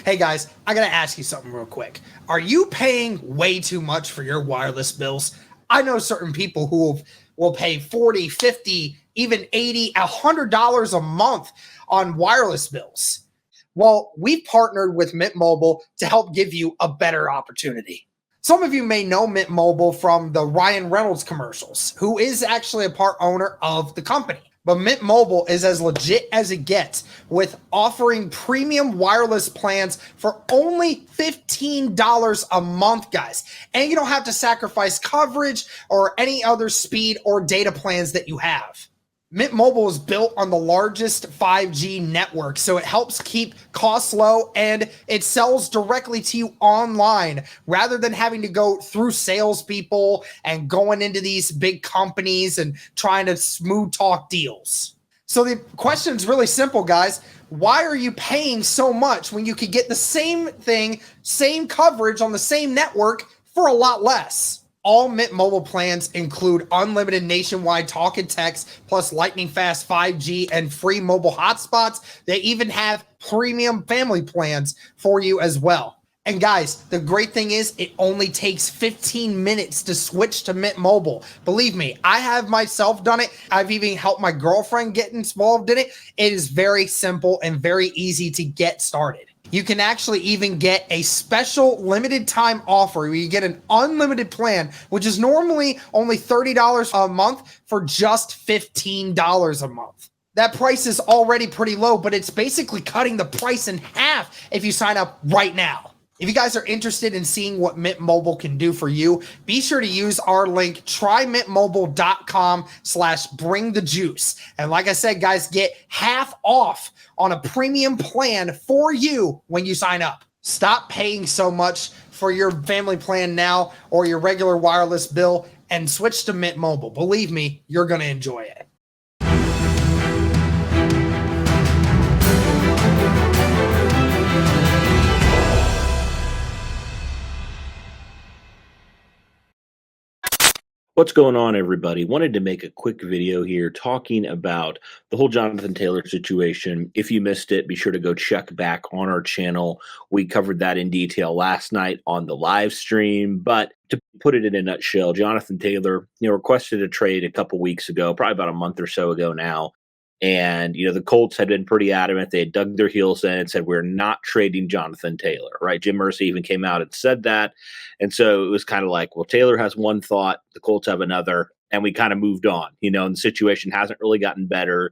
Hey guys, I gotta ask you something real quick. Are you paying way too much for your wireless bills? I know certain people who will pay 40, 50, even 80, $100 a month on wireless bills. Well, we've partnered with Mint Mobile to help give you a better opportunity. Some of you may know Mint Mobile from the Ryan Reynolds commercials, who is actually a part owner of the company. But Mint Mobile is as legit as it gets with offering premium wireless plans for only $15 a month, guys. And you don't have to sacrifice coverage or any other speed or data plans that you have. Mint Mobile is built on the largest 5G network, so it helps keep costs low and it sells directly to you online rather than having to go through salespeople and going into these big companies and trying to smooth talk deals. So the question is really simple, guys. Why are you paying so much when you could get the same thing, same coverage on the same network for a lot less? All Mint Mobile plans include unlimited nationwide talk and text, plus lightning fast 5G and free mobile hotspots. They even have premium family plans for you as well. And guys, the great thing is it only takes 15 minutes to switch to Mint Mobile. Believe me, I have myself done it. I've even helped my girlfriend get involved in it. It is very simple and very easy to get started. You can actually even get a special limited time offer where you get an unlimited plan, which is normally only $30 a month for just $15 a month. That price is already pretty low, but it's basically cutting the price in half if you sign up right now. If you guys are interested in seeing what Mint Mobile can do for you, be sure to use our link, trymintmobile.com/bringthejuice. And like I said, guys, get half off on a premium plan for you when you sign up. Stop paying so much for your family plan now or your regular wireless bill and switch to Mint Mobile. Believe me, you're going to enjoy it. What's going on, everybody? Wanted to make a quick video here talking about the whole Jonathan Taylor situation. If you missed it, be sure to go check back on our channel. We covered that in detail last night on the live stream. But to put it in a nutshell, Jonathan Taylor, requested a trade a couple weeks ago, probably about a month or so ago now. And, the Colts had been pretty adamant. They had dug their heels in and said, we're not trading Jonathan Taylor, right? Jim Irsay even came out and said that. And so it was kind of like, well, Taylor has one thought, the Colts have another, and we kind of moved on, and the situation hasn't really gotten better.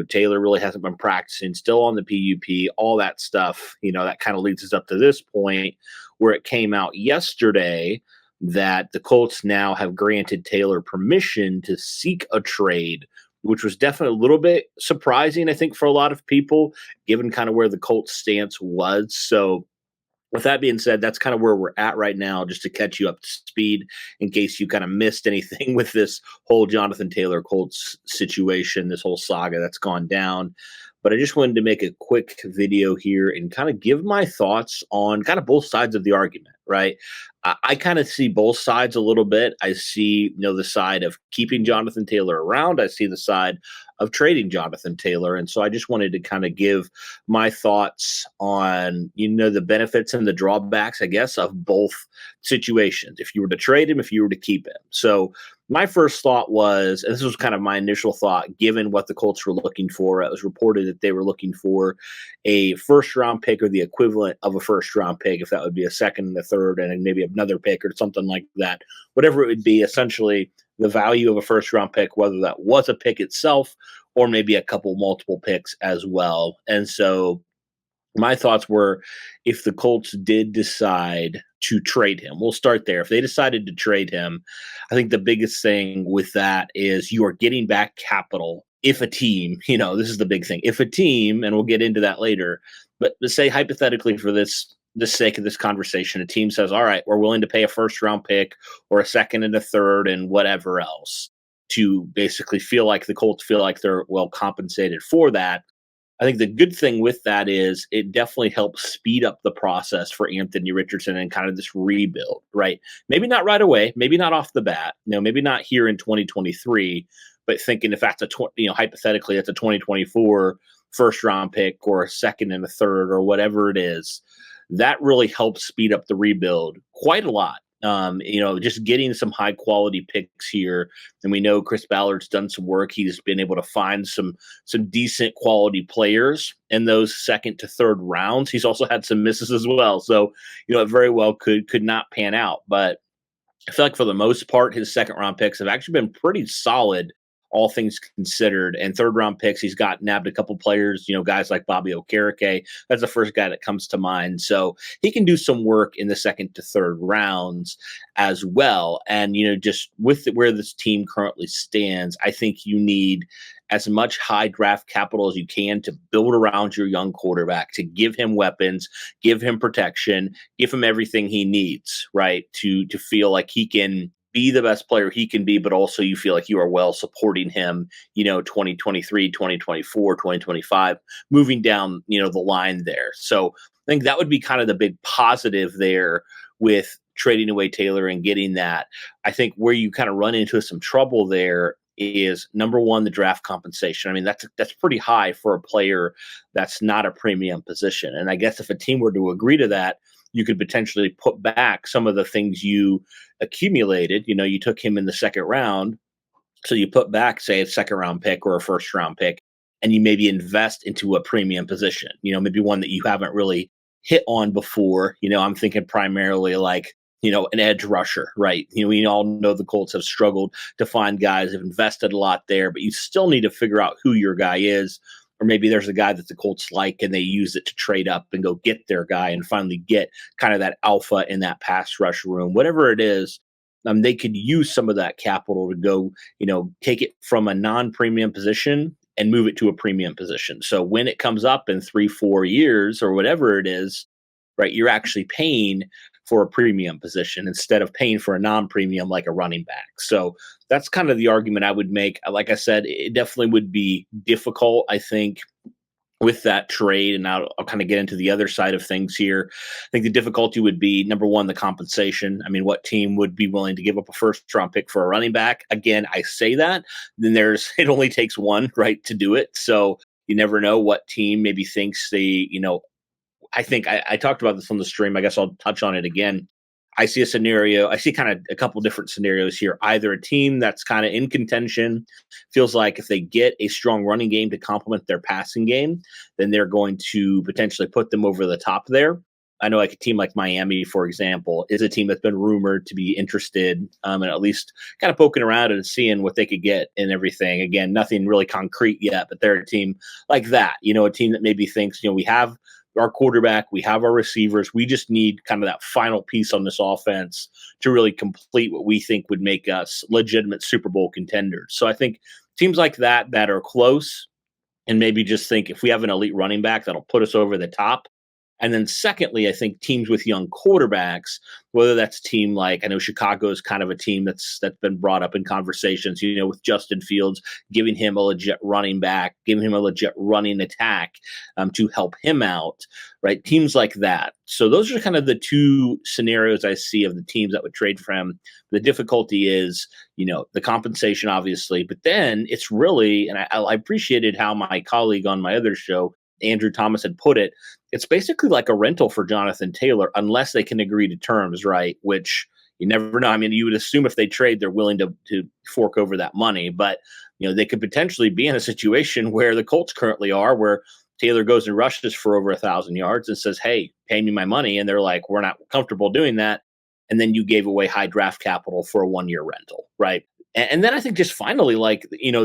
Taylor really hasn't been practicing, still on the PUP, all that stuff, that kind of leads us up to this point where it came out yesterday that the Colts now have granted Taylor permission to seek a trade, which was definitely a little bit surprising, I think, for a lot of people, given kind of where the Colts stance was. So with that being said, that's kind of where we're at right now, just to catch you up to speed in case you kind of missed anything with this whole Jonathan Taylor Colts situation, this whole saga that's gone down. But I just wanted to make a quick video here and kind of give my thoughts on kind of both sides of the argument, right? I kind of see both sides a little bit. I see, the side of keeping Jonathan Taylor around. I see the side of trading Jonathan Taylor. And so I just wanted to kind of give my thoughts on, the benefits and the drawbacks, I guess, of both situations. If you were to trade him, if you were to keep him. So my first thought was, and this was kind of my initial thought, given what the Colts were looking for, it was reported that they were looking for a first-round pick or the equivalent of a first-round pick, if that would be a second and a third and then maybe another pick or something like that. Whatever it would be, essentially the value of a first-round pick, whether that was a pick itself or maybe a couple multiple picks as well. And so my thoughts were, if the Colts did decide to trade him, we'll start there. If they decided to trade him, I think the biggest thing with that is you are getting back capital. If a team, this is the big thing. If a team, and we'll get into that later, but let's say hypothetically for the sake of this conversation, a team says, all right, we're willing to pay a first round pick or a second and a third and whatever else to basically feel like the Colts feel like they're well compensated for that. I think the good thing with that is it definitely helps speed up the process for Anthony Richardson and kind of this rebuild, right? Maybe not right away, maybe not off the bat, maybe not here in 2023, but thinking if that's hypothetically, that's a 2024 first round pick or a second and a third or whatever it is, that really helps speed up the rebuild quite a lot. Just getting some high quality picks here, and we know Chris Ballard's done some work. He's been able to find some decent quality players in those second to third rounds. He's also had some misses as well, so it very well could not pan out. But I feel like for the most part, his second round picks have actually been pretty solid, all things considered. And third round picks, he's nabbed a couple players, guys like Bobby Okereke. That's the first guy that comes to mind. So he can do some work in the second to third rounds as well. And, just with where this team currently stands, I think you need as much high draft capital as you can to build around your young quarterback, to give him weapons, give him protection, give him everything he needs, right? To feel like he can be the best player he can be, but also you feel like you are well supporting him, 2023, 2024, 2025, moving down, the line there. So I think that would be kind of the big positive there with trading away Taylor and getting that. I think where you kind of run into some trouble there is, number one, the draft compensation. I mean, that's pretty high for a player that's not a premium position. And I guess if a team were to agree to that, you could potentially put back some of the things you accumulated. You took him in the second round, so you put back, say, a second round pick or a first round pick, and you maybe invest into a premium position, maybe one that you haven't really hit on before. I'm thinking primarily like, an edge rusher, right? We all know the Colts have struggled to find guys, have invested a lot there, but you still need to figure out who your guy is. Or maybe there's a guy that the Colts like and they use it to trade up and go get their guy and finally get kind of that alpha in that pass rush room. Whatever it is, they could use some of that capital to go, take it from a non-premium position and move it to a premium position. So when it comes up in 3-4 years or whatever it is, right, you're actually paying for a premium position instead of paying for a non-premium like a running back. So that's kind of the argument I would make. Like I said, it definitely would be difficult, I think, with that trade. And I'll kind of get into the other side of things here. I think the difficulty would be, number one, the compensation. I mean, what team would be willing to give up a first round pick for a running back? Again, I say that, then it only takes one, right, to do it. So you never know what team maybe thinks I think I talked about this on the stream. I guess I'll touch on it again. I see kind of a couple different scenarios here. Either a team that's kind of in contention, feels like if they get a strong running game to complement their passing game, then they're going to potentially put them over the top there. I know like a team like Miami, for example, is a team that's been rumored to be interested and at least kind of poking around and seeing what they could get and everything. Again, nothing really concrete yet, but they're a team like that, a team that maybe thinks, we have our quarterback, we have our receivers. We just need kind of that final piece on this offense to really complete what we think would make us legitimate Super Bowl contenders. So I think teams like that are close and maybe just think if we have an elite running back, that'll put us over the top. And then secondly, I think teams with young quarterbacks, whether that's a team like, I know Chicago is kind of a team that's been brought up in conversations, with Justin Fields, giving him a legit running back, giving him a legit running attack to help him out, right? Teams like that. So those are kind of the two scenarios I see of the teams that would trade for him. The difficulty is, the compensation, obviously, but then it's really, and I appreciated how my colleague on my other show, Andrew Thomas, had put it, it's basically like a rental for Jonathan Taylor unless they can agree to terms, right? Which you never know. I mean, you would assume if they trade, they're willing to fork over that money, but they could potentially be in a situation where the Colts currently are, where Taylor goes and rushes for over 1,000 yards and says, "Hey, pay me my money," and they're like, "We're not comfortable doing that." And then you gave away high draft capital for a 1-year rental, right? And then I think just finally,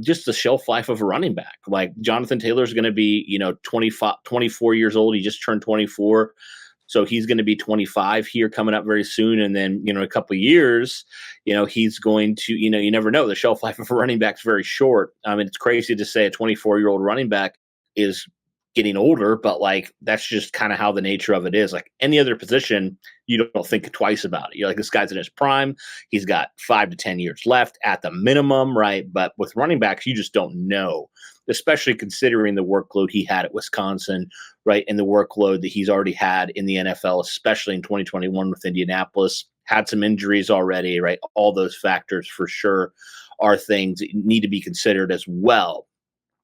just the shelf life of a running back. Like Jonathan Taylor is going to be, 25, 24 years old. He just turned 24. So he's going to be 25 here coming up very soon. And then, a couple of years, he's going to, you never know. The shelf life of a running back is very short. I mean, it's crazy to say a 24-year-old running back is getting older, but that's just kind of how the nature of it is. Like any other position, you don't think twice about it. You're like, this guy's in his prime. He's got 5 to 10 years left at the minimum, right? But with running backs, you just don't know, especially considering the workload he had at Wisconsin, right? And the workload that he's already had in the NFL, especially in 2021 with Indianapolis. Had some injuries already, right? All those factors for sure are things that need to be considered as well.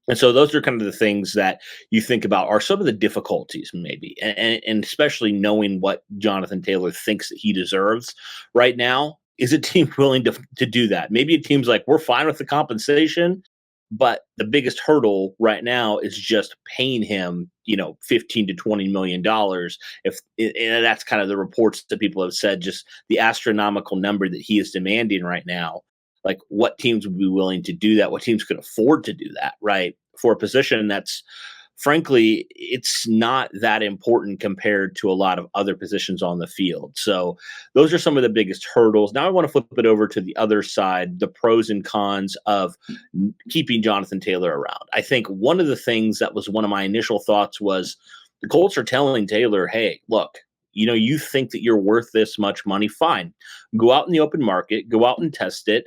And so those are kind of the things that you think about are some of the difficulties, maybe, and especially knowing what Jonathan Taylor thinks that he deserves right now. Is a team willing to do that? Maybe a team's like, we're fine with the compensation, but the biggest hurdle right now is just paying him, 15 to $20 million. And that's kind of the reports that people have said, just the astronomical number that he is demanding right now. Like, what teams would be willing to do that? What teams could afford to do that, right? For a position that's, frankly, it's not that important compared to a lot of other positions on the field. So those are some of the biggest hurdles. Now I want to flip it over to the other side, the pros and cons of keeping Jonathan Taylor around. I think one of the things that was one of my initial thoughts was the Colts are telling Taylor, hey, look, you think that you're worth this much money, fine. Go out in the open market, go out and test it,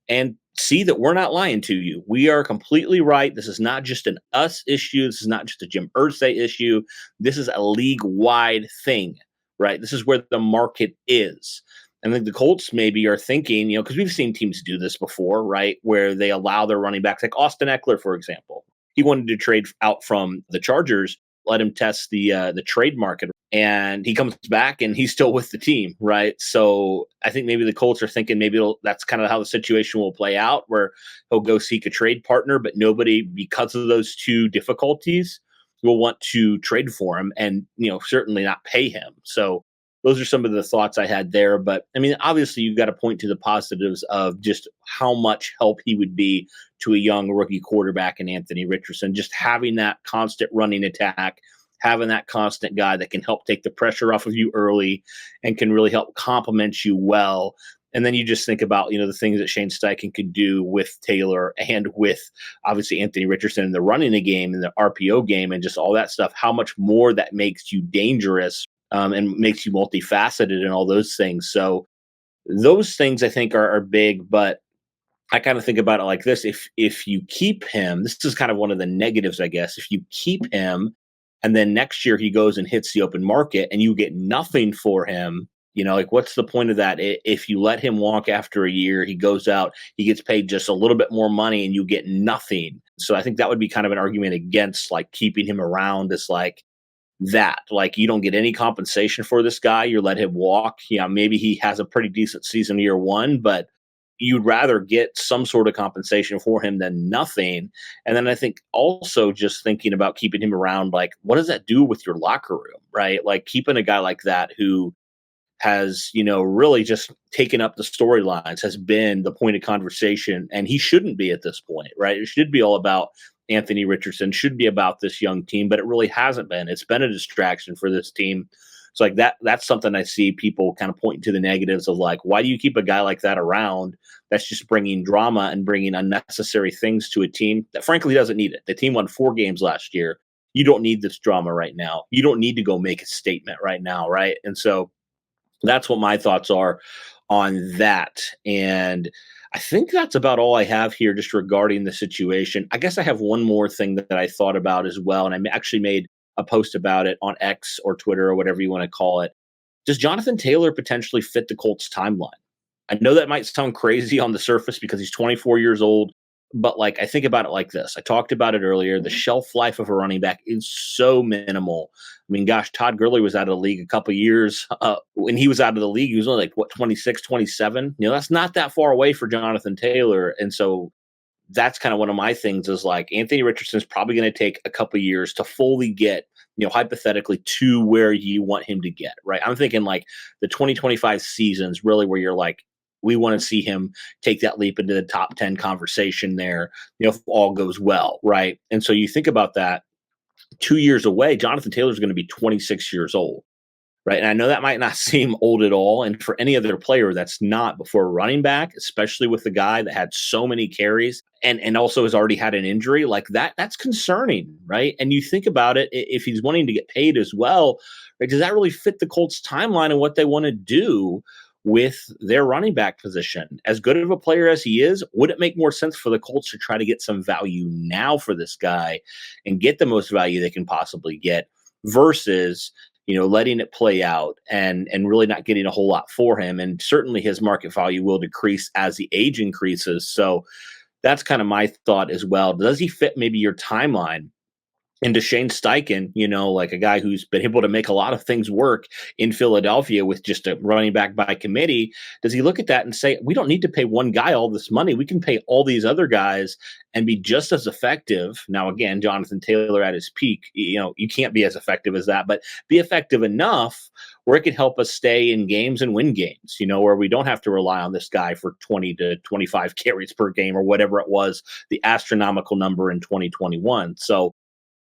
and see that we're not lying to you. We are completely right. This is not just an us issue. This is not just a Jim Irsay issue. This is a league-wide thing, right? This is where the market is. And I think the Colts maybe are thinking, because we've seen teams do this before, right? Where they allow their running backs, like Austin Eckler, for example. He wanted to trade out from the Chargers, let him test the trade market, and he comes back and he's still with the team, right? So I think maybe the Colts are thinking that's kind of how the situation will play out, where he'll go seek a trade partner, but nobody, because of those two difficulties, will want to trade for him and, certainly not pay him. So those are some of the thoughts I had there. But I mean, obviously you've got to point to the positives of just how much help he would be to a young rookie quarterback in Anthony Richardson, just having that constant running attack, having that constant guy that can help take the pressure off of you early and can really help complement you well. And then you just think about, the things that Shane Steichen could do with Taylor and with obviously Anthony Richardson in the running the game and the RPO game and just all that stuff, how much more that makes you dangerous and makes you multifaceted and all those things. So those things I think are big, but I kind of think about it like this. If you keep him, this is kind of one of the negatives, I guess. If you keep him and then next year he goes and hits the open market and you get nothing for him, what's the point of that? If you let him walk after a year, he goes out, he gets paid just a little bit more money and you get nothing. So I think that would be kind of an argument against like keeping him around as like that. Like, you don't get any compensation for this guy. You let him walk. Maybe he has a pretty decent season year one, but you'd rather get some sort of compensation for him than nothing. And then I think also just thinking about keeping him around, like, what does that do with your locker room, right? Like, keeping a guy like that who has, really just taken up the storylines, has been the point of conversation, and he shouldn't be at this point, right? It should be all about Anthony Richardson, should be about this young team, but it really hasn't been. It's been a distraction for this team. So like that's something I see people kind of pointing to the negatives of, like, why do you keep a guy like that around? That's just bringing drama and bringing unnecessary things to a team that frankly doesn't need it. The team won 4 games last year. You don't need this drama right now. You don't need to go make a statement right now, right? And so that's what my thoughts are on that. And I think that's about all I have here just regarding the situation. I guess I have one more thing that I thought about as well. And I actually made a post about it on X or Twitter or whatever you want to call it. Does Jonathan Taylor potentially fit the Colts timeline? I know that might sound crazy on the surface because he's 24 years old, but like, I think about it like this. I talked about it earlier. The shelf life of a running back is so minimal. I mean, gosh, Todd Gurley was out of the league a couple of years. When he was out of the league, he was only like, 26, 27? That's not that far away for Jonathan Taylor. And so that's kind of one of my things is like Anthony Richardson is probably going to take a couple of years to fully get, hypothetically to where you want him to get, right? I'm thinking like the 2025 season's really where you're like, we want to see him take that leap into the top 10 conversation there, if all goes well, right? And so you think about that 2 years away, Jonathan Taylor is going to be 26 years old, right? And I know that might not seem old at all. And for any other player, that's not. But for a running back, especially with the guy that had so many carries and also has already had an injury, like that's concerning, right? And you think about it, if he's wanting to get paid as well, right, does that really fit the Colts timeline and what they want to do with their running back position? As good of a player as he is, would it make more sense for the Colts to try to get some value now for this guy and get the most value they can possibly get versus, letting it play out and really not getting a whole lot for him? And certainly his market value will decrease as the age increases. So that's kind of my thought as well. Does he fit maybe your timeline? And Shane Steichen, like a guy who's been able to make a lot of things work in Philadelphia with just a running back by committee, does he look at that and say, we don't need to pay one guy all this money. We can pay all these other guys and be just as effective. Now, again, Jonathan Taylor at his peak, you can't be as effective as that, but be effective enough where it can help us stay in games and win games, where we don't have to rely on this guy for 20 to 25 carries per game or whatever it was, the astronomical number in 2021. So,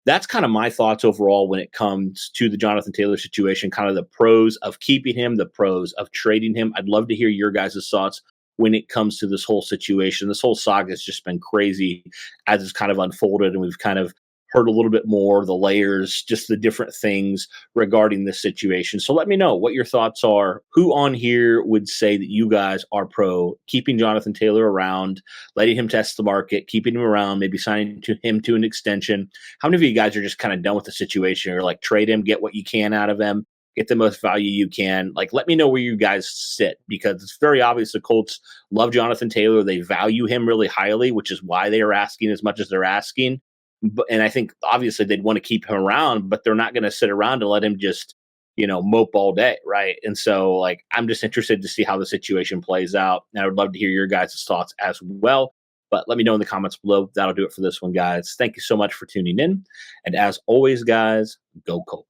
that's kind of my thoughts overall when it comes to the Jonathan Taylor situation, kind of the pros of keeping him, the pros of trading him. I'd love to hear your guys' thoughts when it comes to this whole situation. This whole saga has just been crazy as it's kind of unfolded, and we've kind of heard a little bit more, the layers, just the different things regarding this situation. So let me know what your thoughts are. Who on here would say that you guys are pro keeping Jonathan Taylor around, letting him test the market, keeping him around, maybe signing to him to an extension? How many of you guys are just kind of done with the situation, or like trade him, get what you can out of him, get the most value you can? Like, let me know where you guys sit, because it's very obvious the Colts love Jonathan Taylor. They value him really highly, which is why they are asking as much as they're asking. And I think obviously they'd want to keep him around, but they're not going to sit around and let him just, mope all day, right? And so, like, I'm just interested to see how the situation plays out. And I would love to hear your guys' thoughts as well. But let me know in the comments below. That'll do it for this one, guys. Thank you so much for tuning in. And as always, guys, go Colts.